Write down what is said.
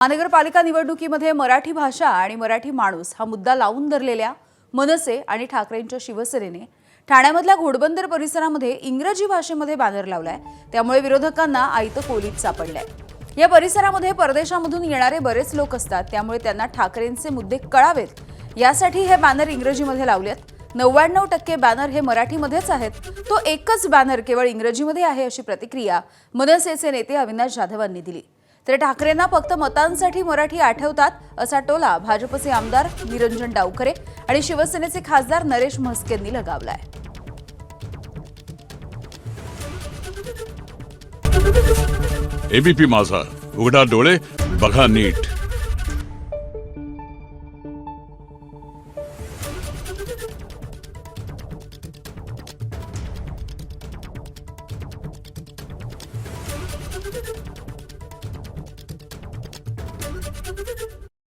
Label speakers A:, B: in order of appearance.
A: महानगरपालिका निवडणुकीमध्ये मराठी भाषा आणि मराठी माणूस हा मुद्दा लावून धरलेल्या मनसे आणि ठाकरेंच्या शिवसेनेने ठाण्यामधल्या घोडबंदर परिसरामध्ये इंग्रजी भाषेमध्ये बॅनर लावलाय। त्यामुळे विरोधकांना आयतं कोलीत सापडलंय। या परिसरामध्ये परदेशामधून येणारे बरेच लोक असतात, त्यामुळे त्यांना ठाकरेंचे मुद्दे कळावेत यासाठी हे बॅनर इंग्रजीमध्ये लावलेत। 99% बॅनर हे मराठीमध्येच आहेत, तो एकच बॅनर केवळ इंग्रजीमध्ये आहे अशी प्रतिक्रिया मनसेचे नेते अविनाश जाधवांनी दिली। तर ठाकरेंना फक्त मतांसाठी मराठी आठवतात असा टोला भाजपचे आमदार निरंजन डावखरे आणि शिवसेनेचे खासदार नरेश म्हस्केंनी लगावलाय।
B: एबीपी माझा, उघडा डोळे बघा नीट।